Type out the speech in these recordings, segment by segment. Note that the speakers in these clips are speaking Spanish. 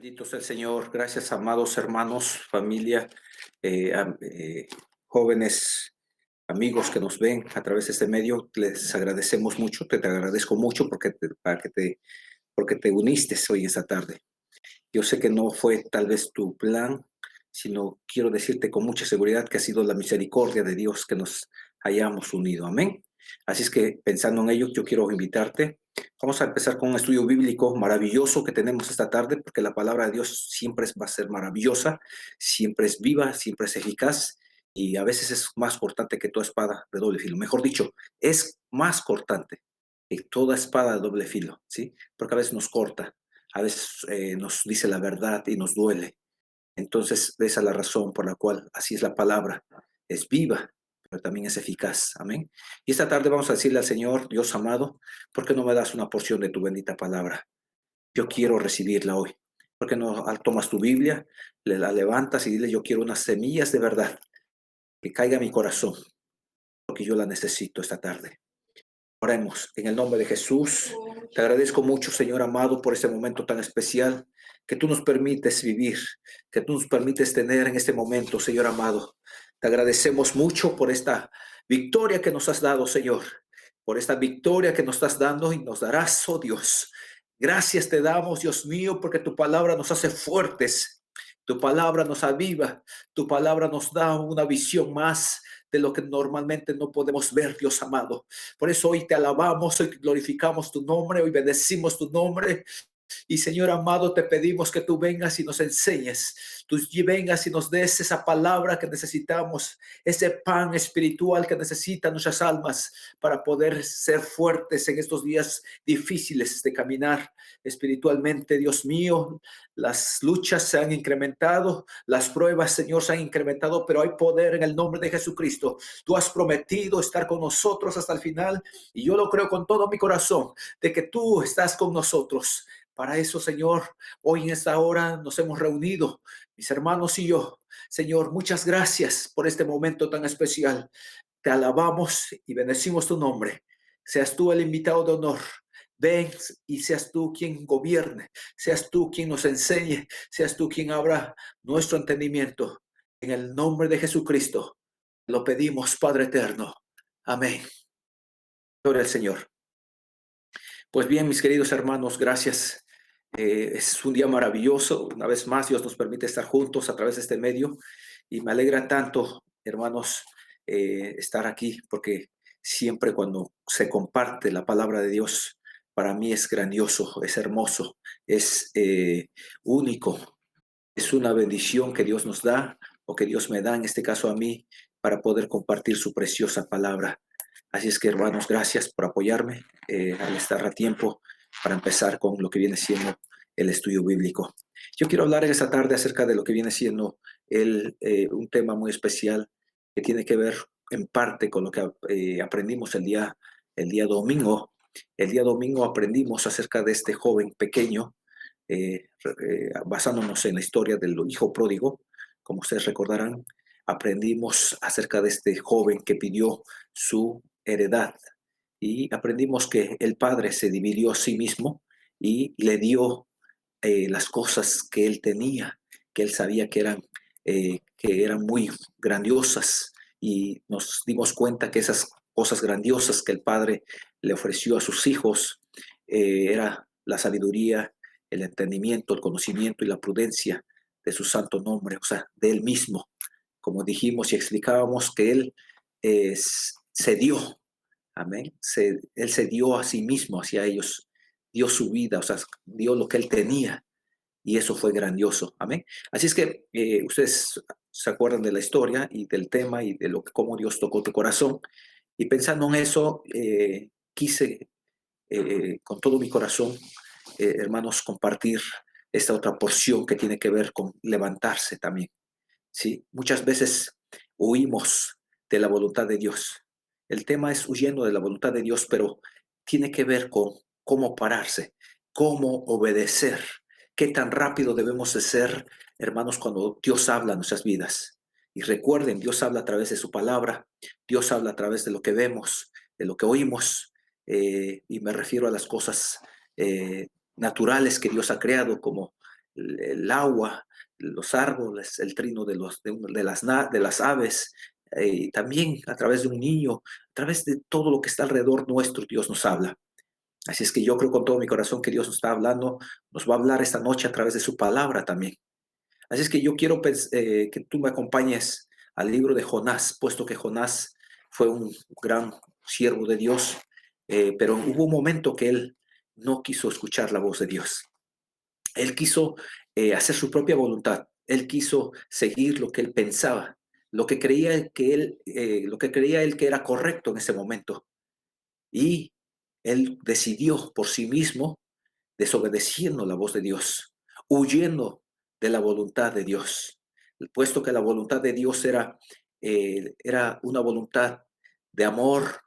Bendito sea el Señor. Gracias, amados hermanos, familia, jóvenes, amigos que nos ven a través de este medio. Les agradecemos mucho, te agradezco mucho porque te uniste hoy esta tarde. Yo sé que no fue tal vez tu plan, sino quiero decirte con mucha seguridad que ha sido la misericordia de Dios que nos hayamos unido. Amén. Así es que pensando en ello, yo quiero invitarte. Vamos a empezar con un estudio bíblico maravilloso que tenemos esta tarde, porque la palabra de Dios siempre va a ser maravillosa, siempre es viva, siempre es eficaz y a veces es más cortante que toda espada de doble filo. Mejor dicho, es más cortante que toda espada de doble filo, ¿sí? Porque a veces nos corta, a veces nos dice la verdad y nos duele. Entonces, esa es la razón por la cual así es la palabra. Es viva, pero también es eficaz. Amén. Y esta tarde vamos a decirle al Señor, Dios amado, ¿por qué no me das una porción de tu bendita palabra? Yo quiero recibirla hoy. ¿Por qué no tomas tu Biblia, la levantas y dile, yo quiero unas semillas de verdad que caiga a mi corazón, porque yo la necesito esta tarde? Oremos en el nombre de Jesús. Te agradezco mucho, Señor amado, por este momento tan especial que tú nos permites vivir, que tú nos permites tener en este momento, Señor amado. Te agradecemos mucho por esta victoria que nos has dado, Señor, por esta victoria que nos estás dando y nos darás, oh Dios. Gracias te damos, Dios mío, porque tu palabra nos hace fuertes, tu palabra nos aviva, tu palabra nos da una visión más de lo que normalmente no podemos ver, Dios amado. Por eso hoy te alabamos, hoy glorificamos tu nombre, hoy bendecimos tu nombre. Y Señor amado, te pedimos que tú vengas y nos enseñes, tú vengas y nos des esa palabra que necesitamos, ese pan espiritual que necesitan nuestras almas para poder ser fuertes en estos días difíciles de caminar espiritualmente. Dios mío, las luchas se han incrementado, las pruebas, Señor, se han incrementado, pero hay poder en el nombre de Jesucristo. Tú has prometido estar con nosotros hasta el final y yo lo creo con todo mi corazón de que tú estás con nosotros. Para eso, Señor, hoy en esta hora nos hemos reunido, mis hermanos y yo. Señor, muchas gracias por este momento tan especial. Te alabamos y bendecimos tu nombre. Seas tú el invitado de honor. Ven y seas tú quien gobierne, seas tú quien nos enseñe, seas tú quien abra nuestro entendimiento. En el nombre de Jesucristo lo pedimos, Padre eterno. Amén. Gloria al Señor. Pues bien, mis queridos hermanos, gracias. Es un día maravilloso. Una vez más, Dios nos permite estar juntos a través de este medio y me alegra tanto, hermanos, estar aquí porque siempre cuando se comparte la palabra de Dios, para mí es grandioso, es hermoso, es único. Es una bendición que Dios nos da o que Dios me da, en este caso a mí, para poder compartir su preciosa palabra. Así es que, hermanos, gracias por apoyarme al estar a tiempo para empezar con lo que viene siendo el estudio bíblico. Yo quiero hablar en esta tarde acerca de lo que viene siendo un tema muy especial que tiene que ver en parte con lo que aprendimos el día domingo. El día domingo aprendimos acerca de este joven pequeño, basándonos en la historia del hijo pródigo. Como ustedes recordarán, aprendimos acerca de este joven que pidió su heredad y aprendimos que el padre se dividió a sí mismo y le dio las cosas que él tenía, que él sabía que eran muy grandiosas, y nos dimos cuenta que esas cosas grandiosas que el padre le ofreció a sus hijos era la sabiduría, el entendimiento, el conocimiento y la prudencia de su santo nombre, o sea, de él mismo. Como dijimos y explicábamos que él se dio, amén, él se dio a sí mismo hacia ellos, dio su vida, o sea, dio lo que él tenía, y eso fue grandioso, amén. Así es que ustedes se acuerdan de la historia y del tema y de cómo Dios tocó tu corazón, y pensando en eso, quise con todo mi corazón, hermanos, compartir esta otra porción que tiene que ver con levantarse también. ¿Sí? Muchas veces huimos de la voluntad de Dios. El tema es huyendo de la voluntad de Dios, pero tiene que ver con cómo pararse, cómo obedecer, qué tan rápido debemos de ser, hermanos, cuando Dios habla en nuestras vidas. Y recuerden, Dios habla a través de su palabra, Dios habla a través de lo que vemos, de lo que oímos, y me refiero a las cosas naturales que Dios ha creado, como el agua, los árboles, el trino de las aves, también a través de un niño, a través de todo lo que está alrededor nuestro, Dios nos habla. Así es que yo creo con todo mi corazón que Dios nos está hablando, nos va a hablar esta noche a través de su palabra también. Así es que yo quiero que tú me acompañes al libro de Jonás, puesto que Jonás fue un gran siervo de Dios, pero hubo un momento que él no quiso escuchar la voz de Dios. Él quiso hacer su propia voluntad. Él quiso seguir lo que él pensaba, lo que creía él que era correcto en ese momento. Y él decidió por sí mismo, desobedeciendo la voz de Dios, huyendo de la voluntad de Dios, puesto que la voluntad de Dios era una voluntad de amor,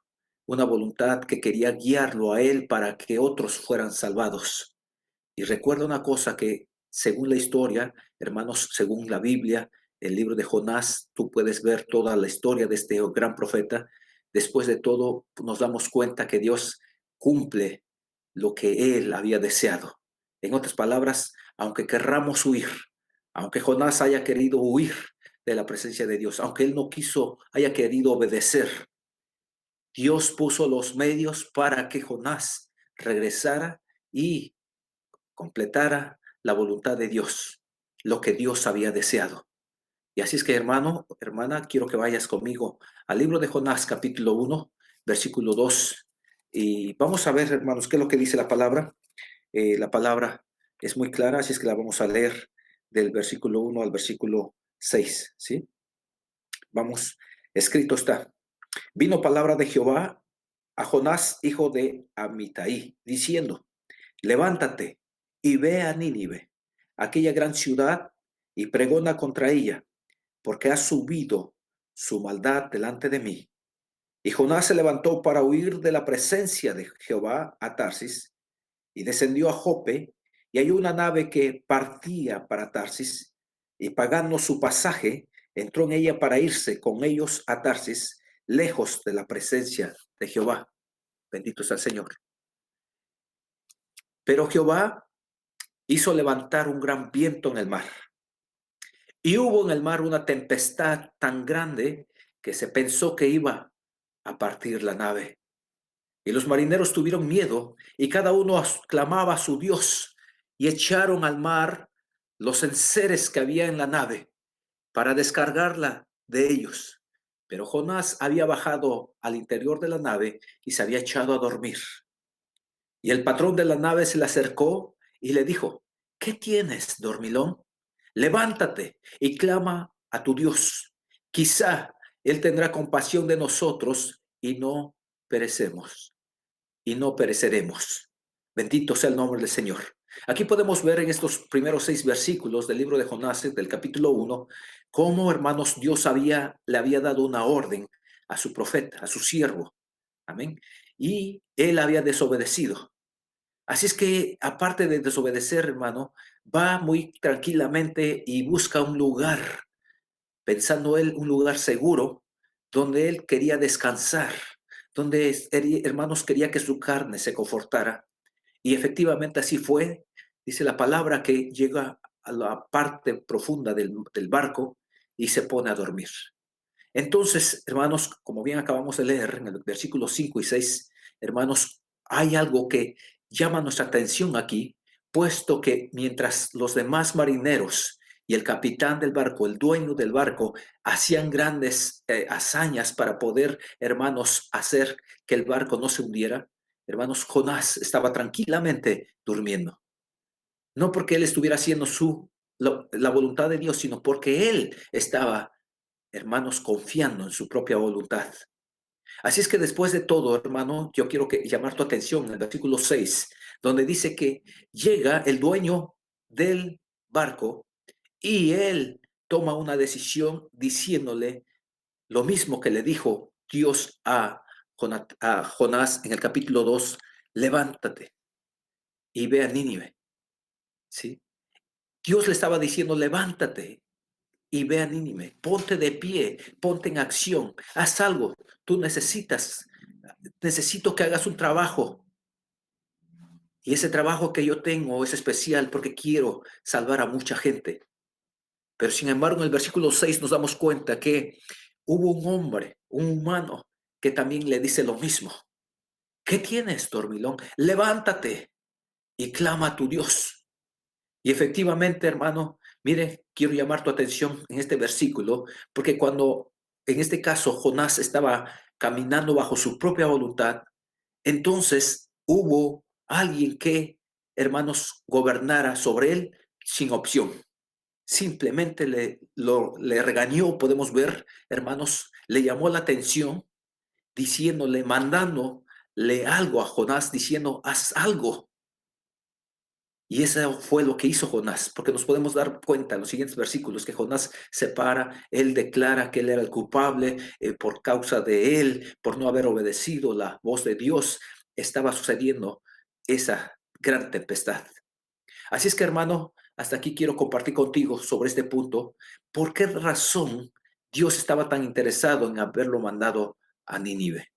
una voluntad que quería guiarlo a él para que otros fueran salvados. Y recuerda una cosa que según la historia, hermanos, según la Biblia, el libro de Jonás, tú puedes ver toda la historia de este gran profeta. Después de todo, nos damos cuenta que Dios cumple lo que él había deseado. En otras palabras, aunque querramos huir, aunque Jonás haya querido huir de la presencia de Dios, aunque él no haya querido obedecer, Dios puso los medios para que Jonás regresara y completara la voluntad de Dios, lo que Dios había deseado. Y así es que, hermano, hermana, quiero que vayas conmigo al libro de Jonás, capítulo 1, versículo 2. Y vamos a ver, hermanos, qué es lo que dice la palabra. La palabra es muy clara, así es que la vamos a leer del versículo 1 al versículo 6, ¿sí? Vamos, escrito está. Vino palabra de Jehová a Jonás, hijo de Amitai, diciendo: levántate y ve a Nínive, aquella gran ciudad, y pregona contra ella, porque ha subido su maldad delante de mí. Y Jonás se levantó para huir de la presencia de Jehová a Tarsis, y descendió a Jope, y halló una nave que partía para Tarsis, y pagando su pasaje, entró en ella para irse con ellos a Tarsis, lejos de la presencia de Jehová. Bendito sea el Señor. Pero Jehová hizo levantar un gran viento en el mar, y hubo en el mar una tempestad tan grande que se pensó que iba a partir la nave. Y los marineros tuvieron miedo, y cada uno clamaba a su Dios, y echaron al mar los enseres que había en la nave para descargarla de ellos. Pero Jonás había bajado al interior de la nave y se había echado a dormir. Y el patrón de la nave se le acercó y le dijo: ¿qué tienes, dormilón? Levántate y clama a tu Dios. Quizá Él tendrá compasión de nosotros perecemos, y no pereceremos. Bendito sea el nombre del Señor. Aquí podemos ver en estos primeros 6 versículos del libro de Jonás, del capítulo 1, cómo, hermanos, Dios le había dado una orden a su profeta, a su siervo. Amén. Y él había desobedecido. Así es que, aparte de desobedecer, hermano, va muy tranquilamente y busca un lugar, pensando él un lugar seguro, donde él quería descansar, donde, hermanos, quería que su carne se confortara. Y efectivamente así fue. Dice la palabra que llega a la parte profunda del barco y se pone a dormir. Entonces, hermanos, como bien acabamos de leer en el versículo 5 y 6, hermanos, hay algo que llama nuestra atención aquí, puesto que mientras los demás marineros y el capitán del barco, el dueño del barco, hacían grandes hazañas para poder, hermanos, hacer que el barco no se hundiera, hermanos, Jonás estaba tranquilamente durmiendo. No porque él estuviera haciendo la voluntad de Dios, sino porque él estaba, hermanos, confiando en su propia voluntad. Así es que después de todo, hermano, yo quiero llamar tu atención en el versículo 6, donde dice que llega el dueño del barco y él toma una decisión diciéndole lo mismo que le dijo Dios a Jonás en el capítulo 2: levántate y ve a Nínive. ¿Sí? Dios le estaba diciendo: levántate y ve a Nínive, ponte de pie, ponte en acción, haz algo. Tú necesito que hagas un trabajo. Y ese trabajo que yo tengo es especial porque quiero salvar a mucha gente. Pero sin embargo, en el versículo 6 nos damos cuenta que hubo un hombre, un humano, que también le dice lo mismo. ¿Qué tienes, dormilón? Levántate y clama a tu Dios. Y efectivamente, hermano, mire, quiero llamar tu atención en este versículo, porque cuando en este caso Jonás estaba caminando bajo su propia voluntad, entonces hubo alguien que, hermanos, gobernara sobre él sin opción. Simplemente le regañó, podemos ver, hermanos, le llamó la atención diciéndole, mandándole algo a Jonás, diciendo, haz algo. Y eso fue lo que hizo Jonás, porque nos podemos dar cuenta en los siguientes versículos que Jonás se para, él declara que él era el culpable por causa de él, por no haber obedecido la voz de Dios, estaba sucediendo esa gran tempestad. Así es que, hermano, hasta aquí quiero compartir contigo sobre este punto. ¿Por qué razón Dios estaba tan interesado en haberlo mandado a Nínive?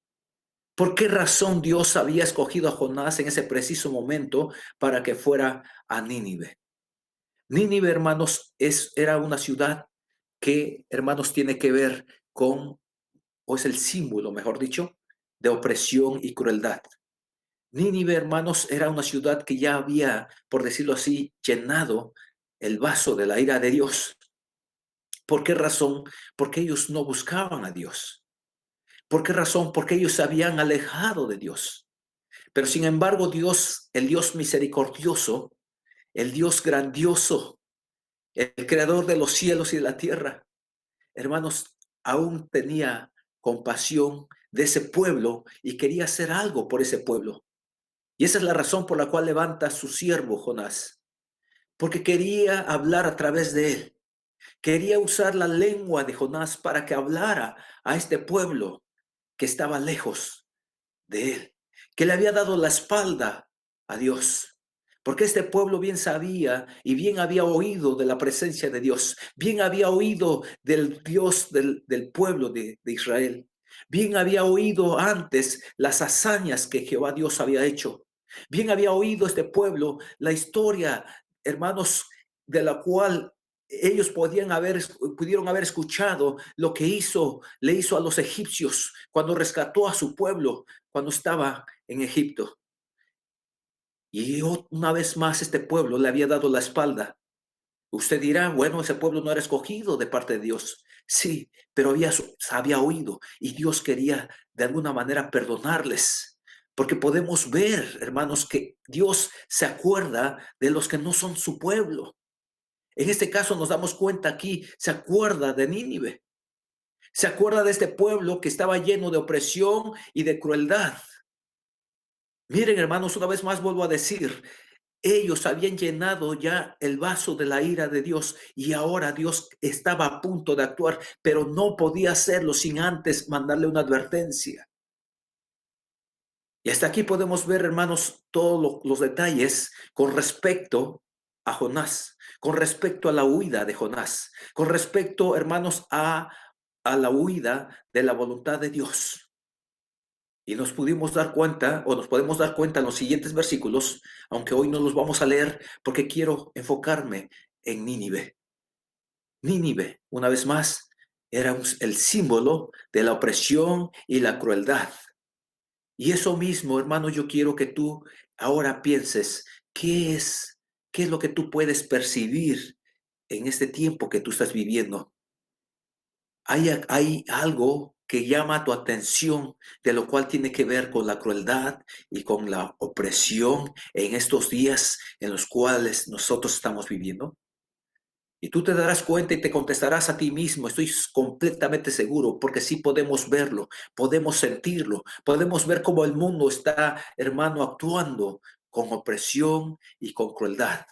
¿Por qué razón Dios había escogido a Jonás en ese preciso momento para que fuera a Nínive? Nínive, hermanos, era una ciudad que, hermanos, tiene que ver con, o es el símbolo, mejor dicho, de opresión y crueldad. Nínive, hermanos, era una ciudad que ya había, por decirlo así, llenado el vaso de la ira de Dios. ¿Por qué razón? Porque ellos no buscaban a Dios. ¿Por qué razón? Porque ellos se habían alejado de Dios. Pero sin embargo, Dios, el Dios misericordioso, el Dios grandioso, el creador de los cielos y de la tierra, hermanos, aún tenía compasión de ese pueblo y quería hacer algo por ese pueblo. Y esa es la razón por la cual levanta a su siervo Jonás, porque quería hablar a través de él. Quería usar la lengua de Jonás para que hablara a este pueblo que estaba lejos de él, que le había dado la espalda a Dios. Porque este pueblo bien sabía y bien había oído de la presencia de Dios, bien había oído del Dios del pueblo de Israel, bien había oído antes las hazañas que Jehová Dios había hecho, bien había oído este pueblo la historia, hermanos, de la cual ellos pudieron haber escuchado lo que le hizo a los egipcios cuando rescató a su pueblo cuando estaba en Egipto. Y una vez más este pueblo le había dado la espalda. Usted dirá, bueno, ese pueblo no era escogido de parte de Dios. Sí, pero había oído y Dios quería de alguna manera perdonarles. Porque podemos ver, hermanos, que Dios se acuerda de los que no son su pueblo. En este caso nos damos cuenta aquí, se acuerda de Nínive. Se acuerda de este pueblo que estaba lleno de opresión y de crueldad. Miren, hermanos, una vez más vuelvo a decir, ellos habían llenado ya el vaso de la ira de Dios y ahora Dios estaba a punto de actuar, pero no podía hacerlo sin antes mandarle una advertencia. Y hasta aquí podemos ver, hermanos, todos los detalles con respecto a Jonás, con respecto a la huida de Jonás, con respecto, hermanos, a la huida de la voluntad de Dios. Y nos pudimos dar cuenta, o nos podemos dar cuenta en los siguientes versículos, aunque hoy no los vamos a leer porque quiero enfocarme en Nínive. Nínive, una vez más, era el símbolo de la opresión y la crueldad. Y eso mismo, hermano, yo quiero que tú ahora pienses, qué es lo que tú puedes percibir en este tiempo que tú estás viviendo? Hay algo que llama tu atención, de lo cual tiene que ver con la crueldad y con la opresión en estos días en los cuales nosotros estamos viviendo. Y tú te darás cuenta y te contestarás a ti mismo, estoy completamente seguro, porque sí podemos verlo, podemos sentirlo, podemos ver cómo el mundo está, hermano, actuando con opresión y con crueldad.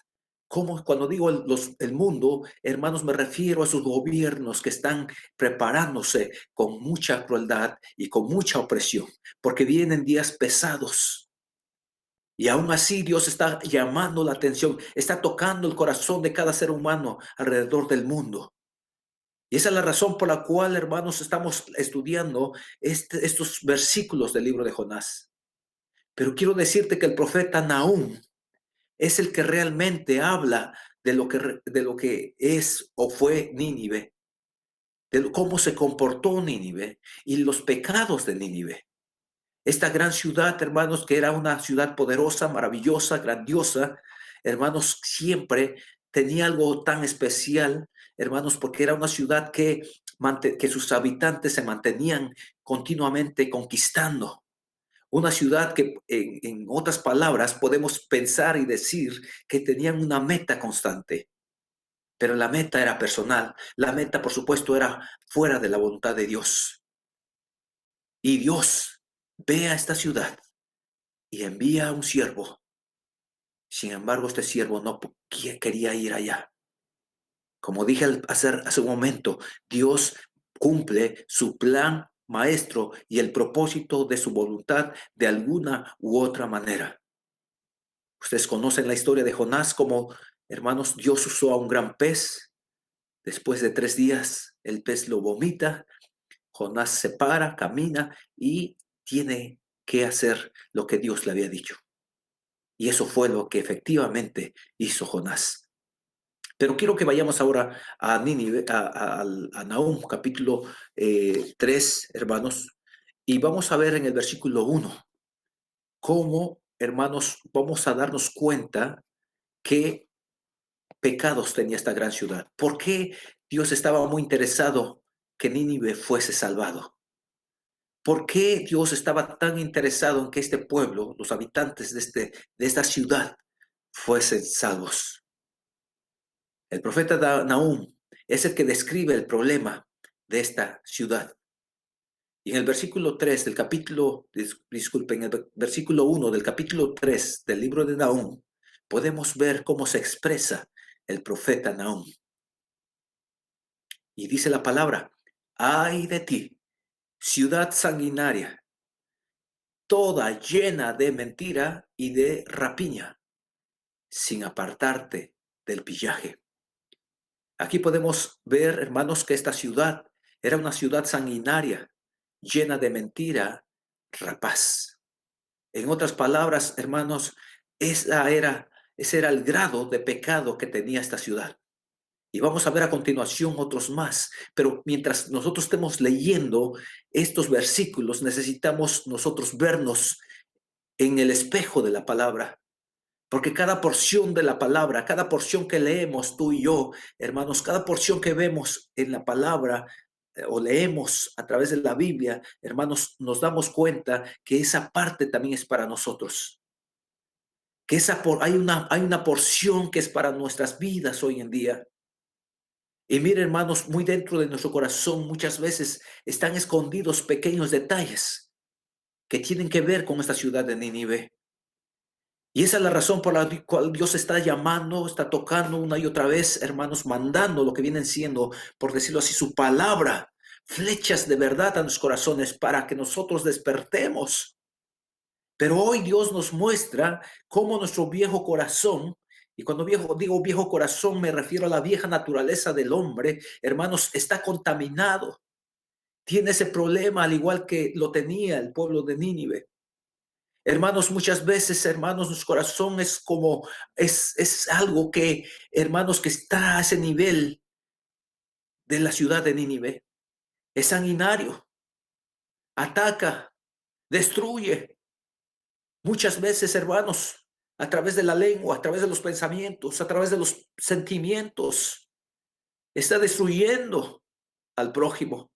Como cuando digo el mundo, hermanos, me refiero a sus gobiernos que están preparándose con mucha crueldad y con mucha opresión, porque vienen días pesados. Y aún así Dios está llamando la atención, está tocando el corazón de cada ser humano alrededor del mundo. Y esa es la razón por la cual, hermanos, estamos estudiando estos versículos del libro de Jonás. Pero quiero decirte que el profeta Nahum es el que realmente habla de lo que es o fue Nínive, cómo se comportó Nínive y los pecados de Nínive. Esta gran ciudad, hermanos, que era una ciudad poderosa, maravillosa, grandiosa, hermanos, siempre tenía algo tan especial, hermanos, porque era una ciudad que sus habitantes se mantenían continuamente conquistando. Una ciudad que, en otras palabras, podemos pensar y decir que tenían una meta constante, pero la meta era personal. La meta, por supuesto, era fuera de la voluntad de Dios. Y Dios ve a esta ciudad y envía a un siervo. Sin embargo, este siervo no quería ir allá. Como dije hace un momento, Dios cumple su plan maestro y el propósito de su voluntad de alguna u otra manera. Ustedes conocen la historia de Jonás, como, hermanos, Dios usó a un gran pez. Después de 3 días, el pez lo vomita. Jonás se para, camina y tiene que hacer lo que Dios le había dicho. Y eso fue lo que efectivamente hizo Jonás. Pero quiero que vayamos ahora a Nínive, a Nahum, capítulo 3, hermanos, y vamos a ver en el versículo 1 cómo, hermanos, vamos a darnos cuenta qué pecados tenía esta gran ciudad. ¿Por qué Dios estaba muy interesado que Nínive fuese salvado? ¿Por qué Dios estaba tan interesado en que este pueblo, los habitantes de esta ciudad, fuesen salvos? El profeta Nahum es el que describe el problema de esta ciudad. Y en el versículo 3 del capítulo, disculpen, en el versículo 1 del capítulo 3 del libro de Nahum, podemos ver cómo se expresa el profeta Nahum. Y dice la palabra: ay de ti, ciudad sanguinaria, toda llena de mentira y de rapiña, sin apartarte del pillaje. Aquí podemos ver, hermanos, que esta ciudad era una ciudad sanguinaria, llena de mentira, rapaz. En otras palabras, hermanos, ese era el grado de pecado que tenía esta ciudad. Y vamos a ver a continuación otros más. Pero mientras nosotros estemos leyendo estos versículos, necesitamos nosotros vernos en el espejo de la palabra. Porque cada porción de la palabra, cada porción que leemos tú y yo, hermanos, cada porción que vemos en la palabra o leemos a través de la Biblia, hermanos, nos damos cuenta que esa parte también es para nosotros. Que hay una porción que es para nuestras vidas hoy en día. Y mire, hermanos, muy dentro de nuestro corazón muchas veces están escondidos pequeños detalles que tienen que ver con esta ciudad de Nínive. Y esa es la razón por la cual Dios está llamando, está tocando una y otra vez, hermanos, mandando lo que vienen siendo, por decirlo así, su palabra, flechas de verdad a los corazones para que nosotros despertemos. Pero hoy Dios nos muestra cómo nuestro viejo corazón, y cuando digo viejo corazón me refiero a la vieja naturaleza del hombre, hermanos, está contaminado. Tiene ese problema al igual que lo tenía el pueblo de Nínive. Hermanos, muchas veces, hermanos, nuestro corazón es como, es algo que, hermanos, que está a ese nivel de la ciudad de Nínive. Es sanguinario, ataca, destruye. Muchas veces, hermanos, a través de la lengua, a través de los pensamientos, a través de los sentimientos, está destruyendo al prójimo.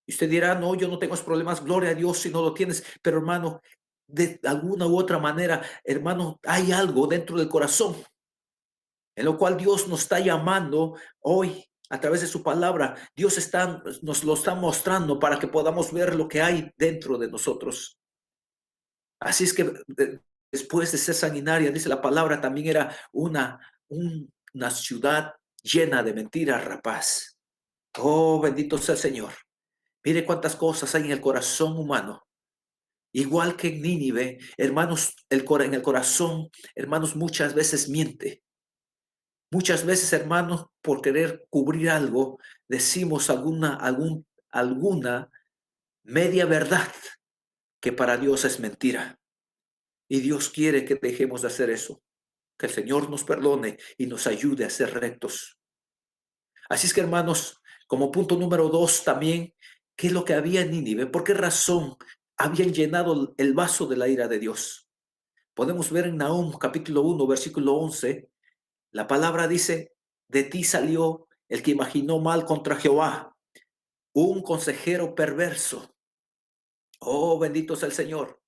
Y usted dirá: no, yo no tengo esos problemas, gloria a Dios si no lo tienes. Pero hermano, de alguna u otra manera, hermano, hay algo dentro del corazón en lo cual Dios nos está llamando hoy a través de su palabra. Dios nos lo está mostrando para que podamos ver lo que hay dentro de nosotros. Así es que después de ser sanguinaria, dice la palabra, también era una ciudad llena de mentiras, rapaz. Oh, bendito sea el Señor. Mire cuántas cosas hay en el corazón humano. Igual que en Nínive, hermanos, en el corazón, hermanos, muchas veces miente. Muchas veces, hermanos, por querer cubrir algo, decimos alguna media verdad que para Dios es mentira. Y Dios quiere que dejemos de hacer eso. Que el Señor nos perdone y nos ayude a ser rectos. Así es que, hermanos, como punto número 2 también, ¿qué es lo que había en Nínive? ¿Por qué razón habían llenado el vaso de la ira de Dios? Podemos ver en Nahum capítulo 1, versículo 11, la palabra dice, de ti salió el que imaginó mal contra Jehová, un consejero perverso. Oh, bendito sea el Señor.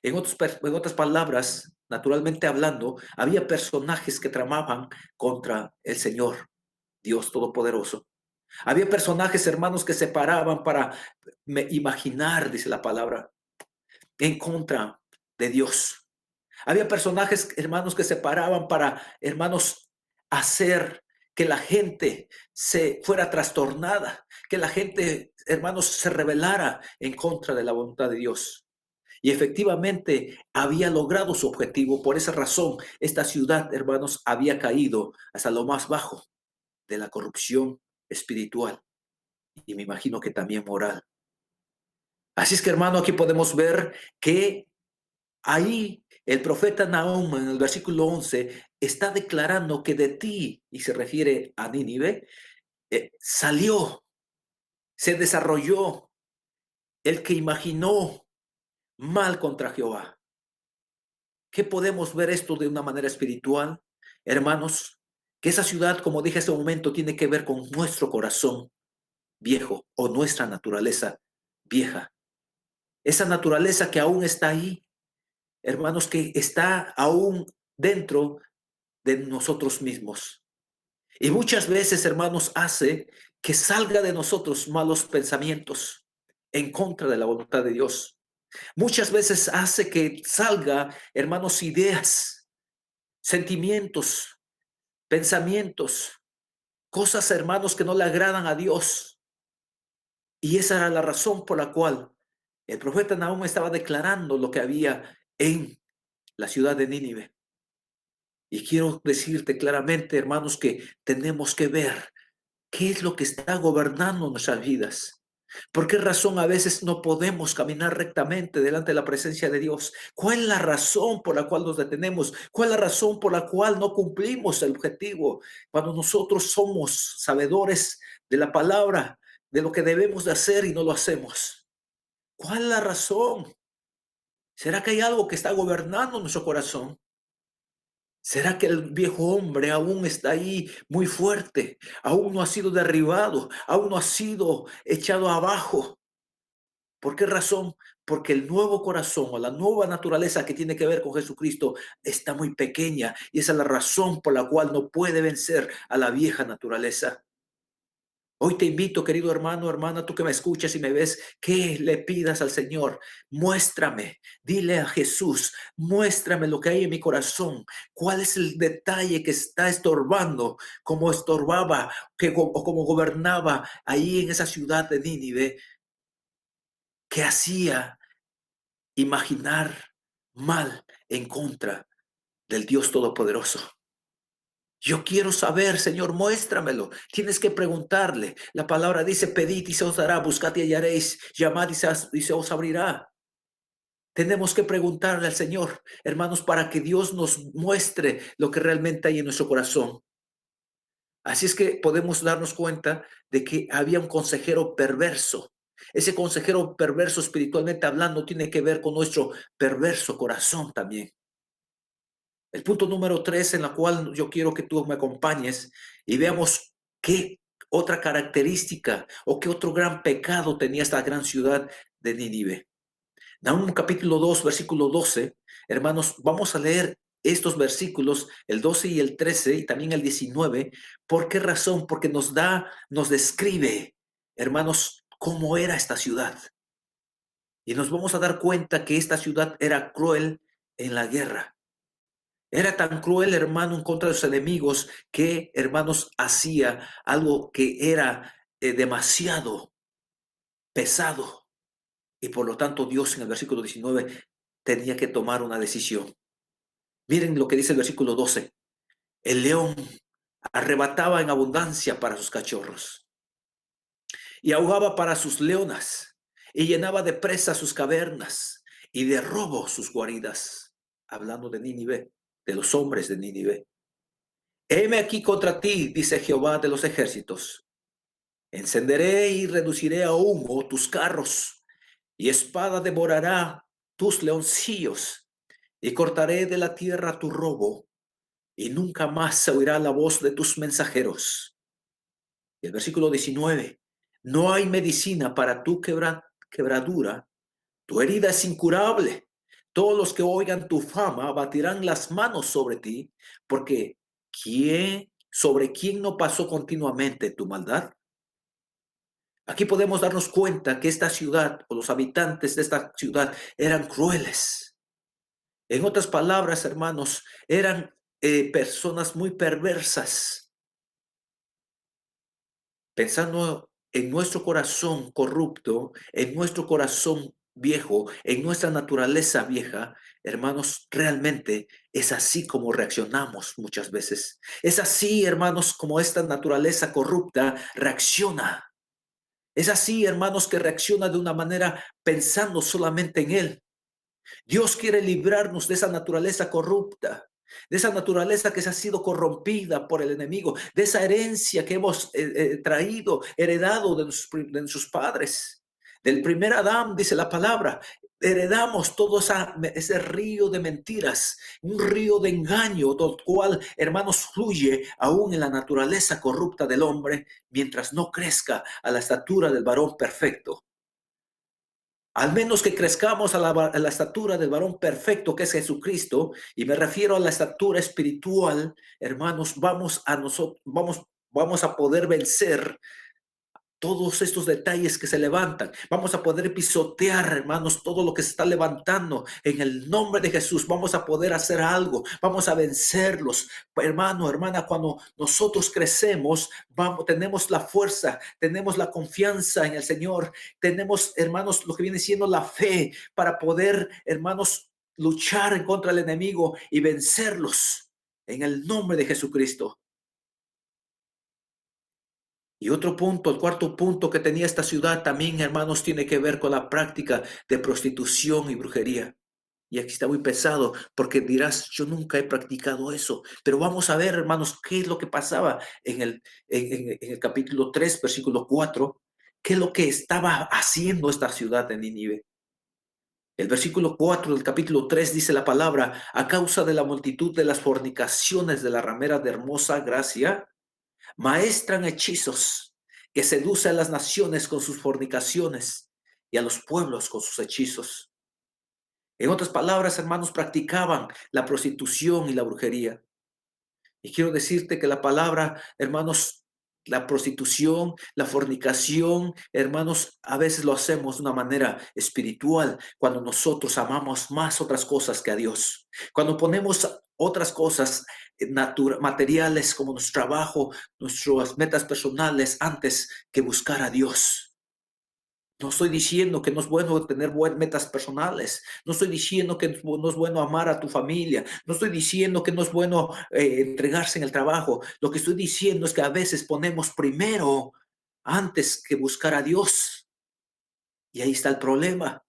En otras palabras, naturalmente hablando, había personajes que tramaban contra el Señor, Dios Todopoderoso. Había personajes, hermanos, que se paraban para imaginar, dice la palabra, en contra de Dios. Había personajes, hermanos, que se paraban para, hermanos, hacer que la gente se fuera trastornada, que la gente, hermanos, se rebelara en contra de la voluntad de Dios. Y efectivamente había logrado su objetivo. Por esa razón, esta ciudad, hermanos, había caído hasta lo más bajo de la corrupción espiritual y me imagino que también moral. Así es que, hermano, aquí podemos ver que ahí el profeta Nahum en el versículo 11 está declarando que de ti, y se refiere a Nínive, salió, se desarrolló el que imaginó mal contra Jehová. ¿Qué podemos ver esto de una manera espiritual? Hermanos, que esa ciudad, como dije hace un momento, tiene que ver con nuestro corazón viejo o nuestra naturaleza vieja. Esa naturaleza que aún está ahí, hermanos, que está aún dentro de nosotros mismos. Y muchas veces, hermanos, hace que salga de nosotros malos pensamientos en contra de la voluntad de Dios. Muchas veces hace que salga, hermanos, ideas, sentimientos, pensamientos, cosas, hermanos, que no le agradan a Dios. Y esa era la razón por la cual el profeta Nahum estaba declarando lo que había en la ciudad de Nínive. Y quiero decirte claramente, hermanos, que tenemos que ver qué es lo que está gobernando nuestras vidas. ¿Por qué razón a veces no podemos caminar rectamente delante de la presencia de Dios? ¿Cuál es la razón por la cual nos detenemos? ¿Cuál es la razón por la cual no cumplimos el objetivo? Cuando nosotros somos sabedores de la palabra, de lo que debemos de hacer y no lo hacemos. ¿Cuál es la razón? ¿Será que hay algo que está gobernando nuestro corazón? ¿Será que el viejo hombre aún está ahí muy fuerte? Aún no ha sido derribado, aún no ha sido echado abajo. ¿Por qué razón? Porque el nuevo corazón o la nueva naturaleza que tiene que ver con Jesucristo está muy pequeña y esa es la razón por la cual no puede vencer a la vieja naturaleza. Hoy te invito, querido hermano, hermana, tú que me escuchas y me ves, que le pidas al Señor, muéstrame, dile a Jesús, muéstrame lo que hay en mi corazón, cuál es el detalle que está estorbando, como estorbaba, o como gobernaba ahí en esa ciudad de Nínive, que hacía imaginar mal en contra del Dios Todopoderoso. Yo quiero saber, Señor, muéstramelo. Tienes que preguntarle. La palabra dice, pedid y se os dará, buscad y hallaréis, llamad y se os abrirá. Tenemos que preguntarle al Señor, hermanos, para que Dios nos muestre lo que realmente hay en nuestro corazón. Así es que podemos darnos cuenta de que había un consejero perverso. Ese consejero perverso espiritualmente hablando tiene que ver con nuestro perverso corazón también. El punto número 3 en la cual yo quiero que tú me acompañes y veamos qué otra característica o qué otro gran pecado tenía esta gran ciudad de Nínive. Nahum capítulo 2, versículo 12. Hermanos, vamos a leer estos versículos, el 12 y el 13 y también el 19. ¿Por qué razón? Porque nos describe, hermanos, cómo era esta ciudad. Y nos vamos a dar cuenta que esta ciudad era cruel en la guerra. Era tan cruel, hermano, en contra de sus enemigos que, hermanos, hacía algo que era demasiado pesado. Y por lo tanto, Dios en el versículo 19 tenía que tomar una decisión. Miren lo que dice el versículo 12. El león arrebataba en abundancia para sus cachorros y ahogaba para sus leonas y llenaba de presa sus cavernas y de robo sus guaridas. hablando de Nínive, de los hombres de Nínive. Heme aquí contra ti, dice Jehová de los ejércitos. Encenderé y reduciré a humo tus carros, y espada devorará tus leoncillos, y cortaré de la tierra tu robo, y nunca más se oirá la voz de tus mensajeros. Y el versículo 19, no hay medicina para tu quebradura, tu herida es incurable. Todos los que oigan tu fama batirán las manos sobre ti, porque sobre quién no pasó continuamente tu maldad? Aquí podemos darnos cuenta que esta ciudad o los habitantes de esta ciudad eran crueles. En otras palabras, hermanos, eran personas muy perversas. Pensando en nuestro corazón corrupto, en nuestro corazón viejo, en nuestra naturaleza vieja, hermanos, realmente es así como reaccionamos muchas veces. Es así, hermanos, como esta naturaleza corrupta reacciona. Es así, hermanos, que reacciona de una manera pensando solamente en Él. Dios quiere librarnos de esa naturaleza corrupta, de esa naturaleza que se ha sido corrompida por el enemigo, de esa herencia que hemos traído, heredado de nuestros padres. Del primer Adán, dice la palabra, heredamos todo ese río de mentiras, un río de engaño, del cual, hermanos, fluye aún en la naturaleza corrupta del hombre, mientras no crezca a la estatura del varón perfecto. Al menos que crezcamos a la estatura del varón perfecto que es Jesucristo, y me refiero a la estatura espiritual, hermanos, vamos a poder vencer todos estos detalles que se levantan. Vamos a poder pisotear, hermanos, todo lo que se está levantando en el nombre de Jesús. Vamos a poder hacer algo. Vamos a vencerlos. Hermano, hermana, cuando nosotros crecemos, tenemos la fuerza, tenemos la confianza en el Señor. Tenemos, hermanos, lo que viene siendo la fe para poder, hermanos, luchar en contra del enemigo y vencerlos en el nombre de Jesucristo. Y otro punto, el cuarto punto que tenía esta ciudad también, hermanos, tiene que ver con la práctica de prostitución y brujería. Y aquí está muy pesado porque dirás, yo nunca he practicado eso. Pero vamos a ver, hermanos, qué es lo que pasaba en el capítulo 3, versículo 4. ¿Qué es lo que estaba haciendo esta ciudad de Nínive? El versículo 4 del capítulo 3 dice la palabra, a causa de la multitud de las fornicaciones de la ramera de hermosa gracia, maestran hechizos, que seduce a las naciones con sus fornicaciones y a los pueblos con sus hechizos. En otras palabras, hermanos, practicaban la prostitución y la brujería. Y quiero decirte que la palabra, hermanos, la prostitución, la fornicación, hermanos, a veces lo hacemos de una manera espiritual cuando nosotros amamos más otras cosas que a Dios. Cuando ponemos otras cosas materiales como nuestro trabajo, nuestras metas personales antes que buscar a Dios. No estoy diciendo que no es bueno tener buenas metas personales. No estoy diciendo que no es bueno amar a tu familia. No estoy diciendo que no es bueno entregarse en el trabajo. Lo que estoy diciendo es que a veces ponemos primero antes que buscar a Dios. Y ahí está el problema.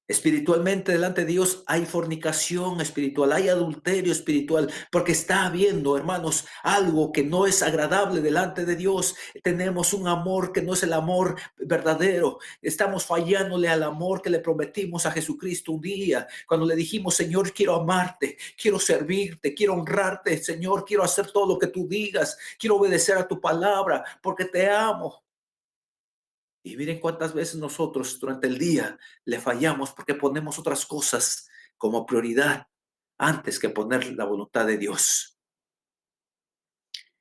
Espiritualmente delante de Dios hay fornicación espiritual, hay adulterio espiritual, porque está habiendo, hermanos, algo que no es agradable delante de Dios. Tenemos un amor que no es el amor verdadero. Estamos fallándole al amor que le prometimos a Jesucristo un día, cuando le dijimos, Señor, quiero amarte, quiero servirte, quiero honrarte, Señor, quiero hacer todo lo que tú digas, quiero obedecer a tu palabra, porque te amo. Y miren cuántas veces nosotros durante el día le fallamos porque ponemos otras cosas como prioridad antes que poner la voluntad de Dios.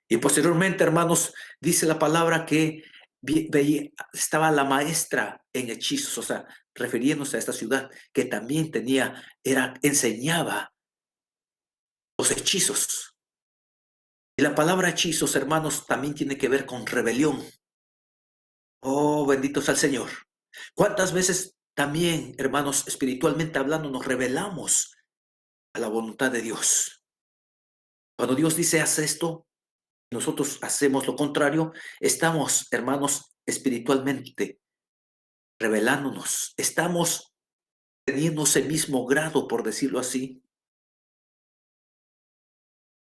Y posteriormente, hermanos, dice la palabra que estaba la maestra en hechizos, o sea, refiriéndose a esta ciudad que también enseñaba los hechizos. Y la palabra hechizos, hermanos, también tiene que ver con rebelión. Oh, bendito sea el Señor. ¿Cuántas veces también, hermanos, espiritualmente hablando, nos rebelamos a la voluntad de Dios? Cuando Dios dice, haz esto, nosotros hacemos lo contrario, estamos, hermanos, espiritualmente rebelándonos. Estamos teniendo ese mismo grado, por decirlo así.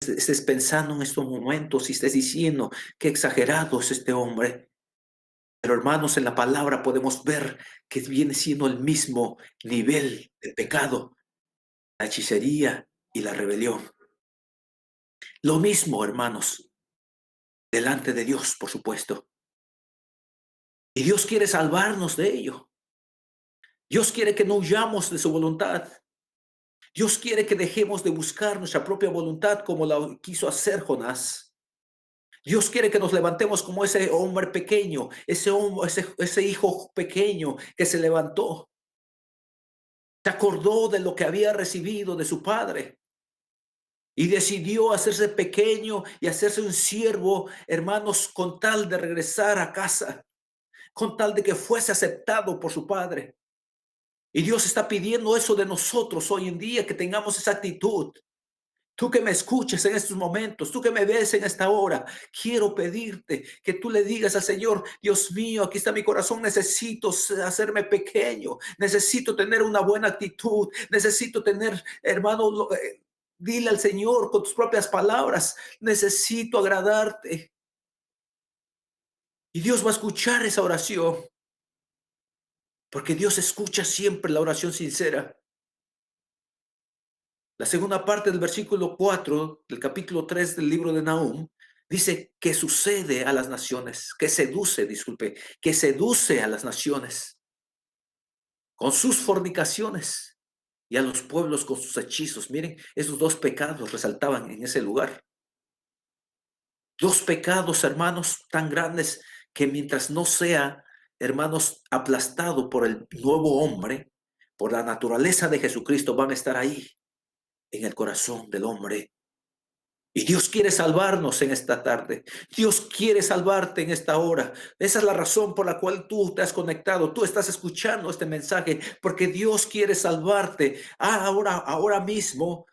Estés pensando en estos momentos y estés diciendo qué exagerado es este hombre. Pero hermanos, en la palabra podemos ver que viene siendo el mismo nivel de pecado, la hechicería y la rebelión. Lo mismo, hermanos, delante de Dios, por supuesto. Y Dios quiere salvarnos de ello. Dios quiere que no huyamos de su voluntad. Dios quiere que dejemos de buscar nuestra propia voluntad como la quiso hacer Jonás. Dios quiere que nos levantemos como ese hombre pequeño, ese hijo pequeño que se levantó. Se acordó de lo que había recibido de su padre y decidió hacerse pequeño y hacerse un siervo, hermanos, con tal de regresar a casa, con tal de que fuese aceptado por su padre. Y Dios está pidiendo eso de nosotros hoy en día, que tengamos esa actitud. Tú que me escuches en estos momentos, tú que me ves en esta hora, quiero pedirte que tú le digas al Señor: Dios mío, aquí está mi corazón, necesito hacerme pequeño, necesito tener una buena actitud, necesito tener, hermano, dile al Señor con tus propias palabras: necesito agradarte. Y Dios va a escuchar esa oración, porque Dios escucha siempre la oración sincera. La segunda parte del versículo 4 del capítulo 3 del libro de Nahum dice que sucede a las naciones, que seduce a las naciones con sus fornicaciones y a los pueblos con sus hechizos. Miren, esos dos pecados resaltaban en ese lugar. Dos pecados, hermanos, tan grandes que mientras no sea, hermanos, aplastado por el nuevo hombre, por la naturaleza de Jesucristo, van a estar ahí en el corazón del hombre. Y Dios quiere salvarnos en esta tarde. Dios quiere salvarte en esta hora. Esa es la razón por la cual tú te has conectado. Tú estás escuchando este mensaje porque Dios quiere salvarte ahora mismo.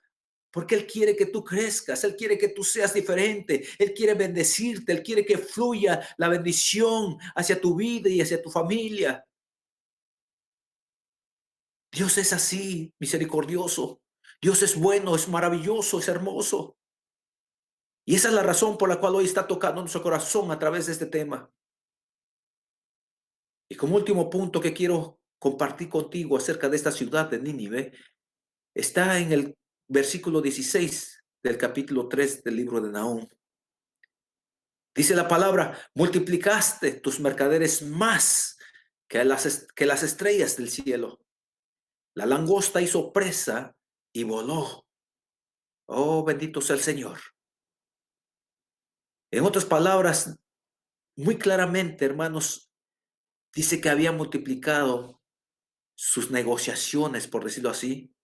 Porque Él quiere que tú crezcas, Él quiere que tú seas diferente, Él quiere bendecirte, Él quiere que fluya la bendición hacia tu vida y hacia tu familia. Dios es así, misericordioso. Dios es bueno, es maravilloso, es hermoso. Y esa es la razón por la cual hoy está tocando nuestro corazón a través de este tema. Y como último punto que quiero compartir contigo acerca de esta ciudad de Nínive, está en el versículo 16 del capítulo 3 del libro de Nahum. Dice la palabra: multiplicaste tus mercaderes más que las estrellas del cielo. La langosta hizo presa y voló. Oh, bendito sea el Señor. En otras palabras, muy claramente, hermanos, dice que había multiplicado sus negociaciones, por decirlo así,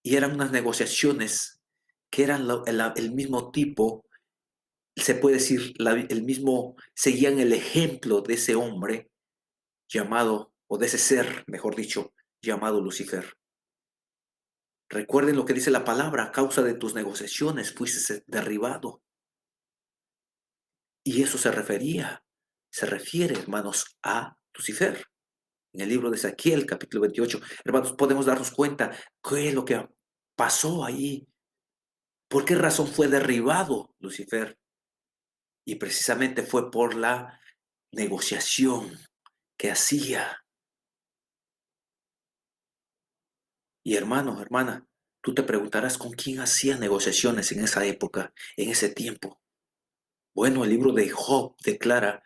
y eran unas negociaciones que eran el mismo tipo, se puede decir, el mismo, seguían el ejemplo de ese hombre llamado, o de ese ser, mejor dicho, llamado Lucifer. Recuerden lo que dice la palabra: a causa de tus negociaciones fuiste derribado. Y eso se refiere, hermanos, a Lucifer. En el libro de Ezequiel, capítulo 28, hermanos, podemos darnos cuenta qué es lo que pasó ahí. ¿Por qué razón fue derribado Lucifer? Y precisamente fue por la negociación que hacía. Y hermano, hermana, tú te preguntarás con quién hacía negociaciones en esa época, en ese tiempo. Bueno, el libro de Job declara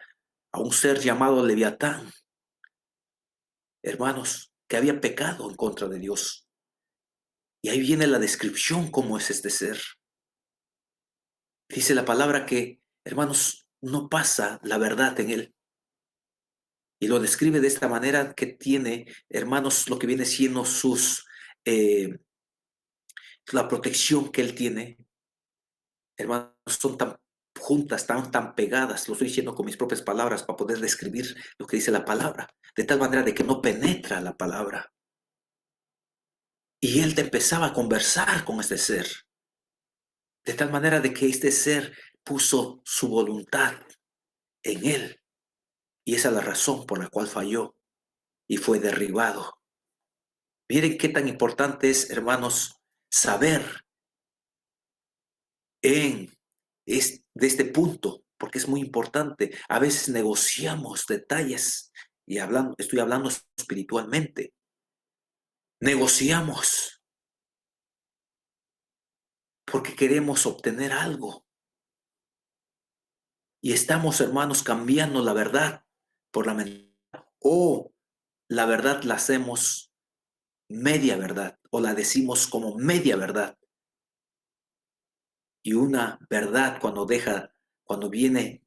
a un ser llamado Leviatán, hermanos, que había pecado en contra de Dios. Y ahí viene la descripción cómo es este ser. Dice la palabra que, hermanos, no pasa la verdad en él. Y lo describe de esta manera, que tiene, hermanos, lo que viene siendo eh, la protección que él tiene. Hermanos, son tan juntas, tan pegadas, lo estoy diciendo con mis propias palabras para poder describir lo que dice la palabra, de tal manera de que no penetra la palabra. Y él te empezaba a conversar con este ser, de tal manera de que este ser puso su voluntad en él. Y esa es la razón por la cual falló y fue derribado. Miren qué tan importante es, hermanos, saber de este punto, porque es muy importante. A veces negociamos detalles y estoy hablando espiritualmente. Negociamos porque queremos obtener algo y estamos, hermanos, cambiando la verdad por la mentira, o la verdad la hacemos media verdad o la decimos como media verdad. Y una verdad cuando viene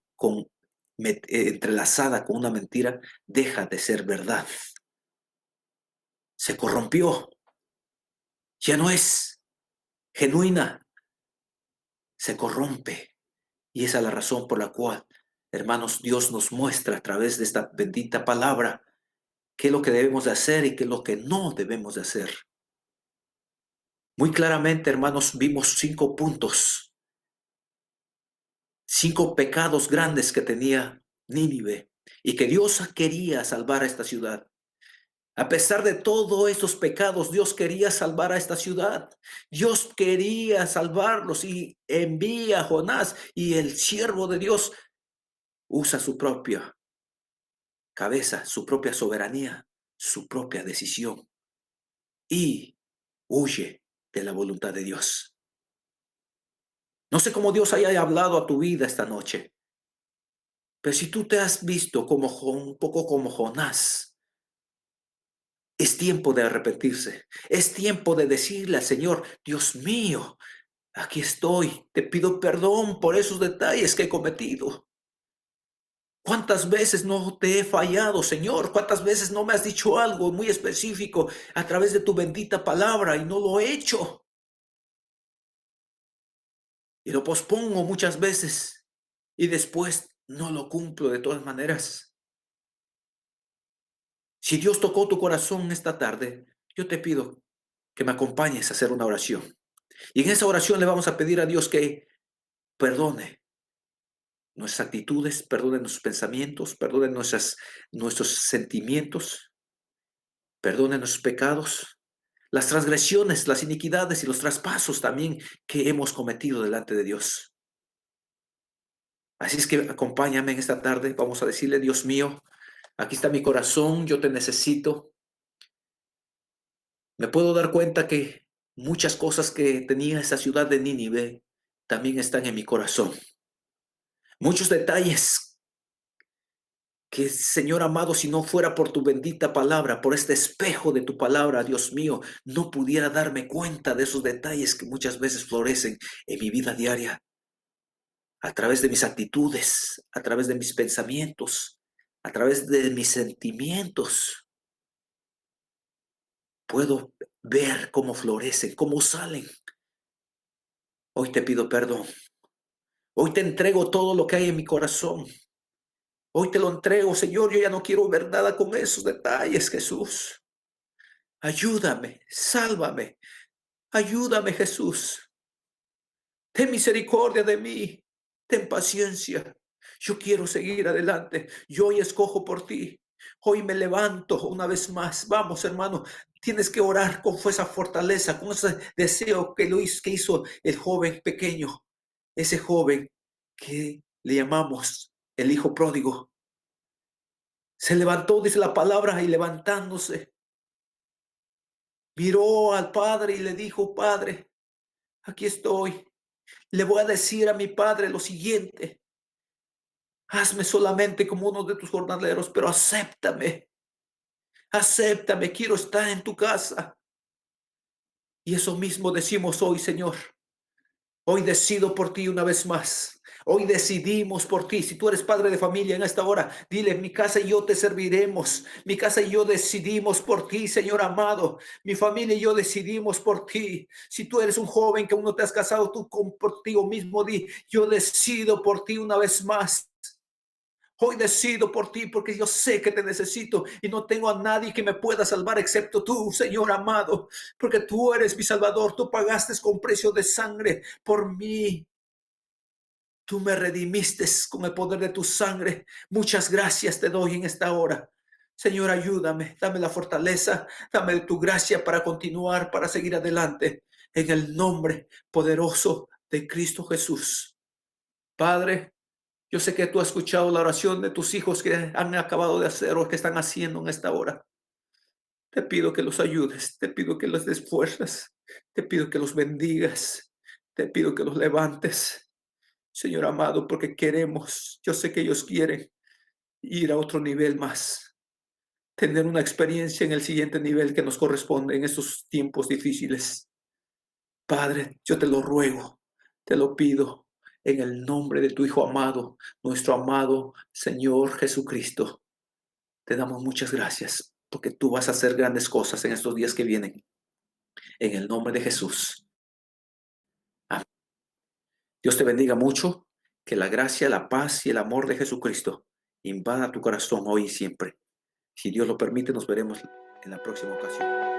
entrelazada con una mentira, deja de ser verdad. Se corrompió, ya no es genuina, se corrompe. Y esa es la razón por la cual, hermanos, Dios nos muestra a través de esta bendita palabra qué es lo que debemos de hacer y qué es lo que no debemos de hacer. Muy claramente, hermanos, vimos 5 puntos, 5 pecados grandes que tenía Nínive y que Dios quería salvar a esta ciudad. A pesar de todos esos pecados, Dios quería salvar a esta ciudad. Dios quería salvarlos y envía a Jonás, y el siervo de Dios usa su propia cabeza, su propia soberanía, su propia decisión y huye de la voluntad de Dios. No sé cómo Dios haya hablado a tu vida esta noche, pero si tú te has visto como un poco como Jonás, es tiempo de arrepentirse. Es tiempo de decirle al Señor: Dios mío, aquí estoy, te pido perdón por esos detalles que he cometido. ¿Cuántas veces no te he fallado, Señor? ¿Cuántas veces no me has dicho algo muy específico a través de tu bendita palabra y no lo he hecho? Y lo pospongo muchas veces y después no lo cumplo de todas maneras. Si Dios tocó tu corazón esta tarde, yo te pido que me acompañes a hacer una oración. Y en esa oración le vamos a pedir a Dios que perdone nuestras actitudes, perdone nuestros pensamientos, perdone nuestros sentimientos, perdone nuestros pecados, las transgresiones, las iniquidades y los traspasos también que hemos cometido delante de Dios. Así es que acompáñame en esta tarde. Vamos a decirle: Dios mío, aquí está mi corazón, yo te necesito. Me puedo dar cuenta que muchas cosas que tenía esa ciudad de Nínive también están en mi corazón. Muchos detalles que, Señor amado, si no fuera por tu bendita palabra, por este espejo de tu palabra, Dios mío, no pudiera darme cuenta de esos detalles que muchas veces florecen en mi vida diaria, a través de mis actitudes, a través de mis pensamientos, a través de mis sentimientos. Puedo ver cómo florecen, cómo salen. Hoy te pido perdón. Hoy te entrego todo lo que hay en mi corazón. Hoy te lo entrego, Señor. Yo ya no quiero ver nada con esos detalles, Jesús. Ayúdame, sálvame. Ayúdame, Jesús. Ten misericordia de mí. Ten paciencia. Yo quiero seguir adelante. Yo hoy escojo por ti. Hoy me levanto una vez más. Vamos, hermano. Tienes que orar con esa fortaleza, con ese deseo que hizo el joven pequeño. Ese joven que le llamamos el hijo pródigo. Se levantó, dice la palabra, y levantándose, miró al padre y le dijo: Padre, aquí estoy. Le voy a decir a mi padre lo siguiente: hazme solamente como uno de tus jornaleros, pero acéptame, acéptame, quiero estar en tu casa. Y eso mismo decimos hoy, Señor. Hoy decido por ti una vez más. Hoy decidimos por ti. Si tú eres padre de familia en esta hora, dile: mi casa y yo te serviremos. Mi casa y yo decidimos por ti, Señor amado. Mi familia y yo decidimos por ti. Si tú eres un joven que aún no te has casado, tú contigo mismo di: yo decido por ti una vez más. Hoy decido por ti porque yo sé que te necesito y no tengo a nadie que me pueda salvar excepto tú, Señor amado, porque tú eres mi Salvador. Tú pagaste con precio de sangre por mí. Tú me redimiste con el poder de tu sangre. Muchas gracias te doy en esta hora. Señor, ayúdame, dame la fortaleza, dame tu gracia para continuar, para seguir adelante, en el nombre poderoso de Cristo Jesús. Padre, yo sé que tú has escuchado la oración de tus hijos que han acabado de hacer o que están haciendo en esta hora. Te pido que los ayudes, te pido que los des fuerzas, te pido que los bendigas, te pido que los levantes, Señor amado, porque queremos, yo sé que ellos quieren ir a otro nivel más, tener una experiencia en el siguiente nivel que nos corresponde en estos tiempos difíciles. Padre, yo te lo ruego, te lo pido en el nombre de tu Hijo amado, nuestro amado Señor Jesucristo. Te damos muchas gracias porque tú vas a hacer grandes cosas en estos días que vienen. En el nombre de Jesús. Amén. Dios te bendiga mucho. Que la gracia, la paz y el amor de Jesucristo invada tu corazón hoy y siempre. Si Dios lo permite, nos veremos en la próxima ocasión.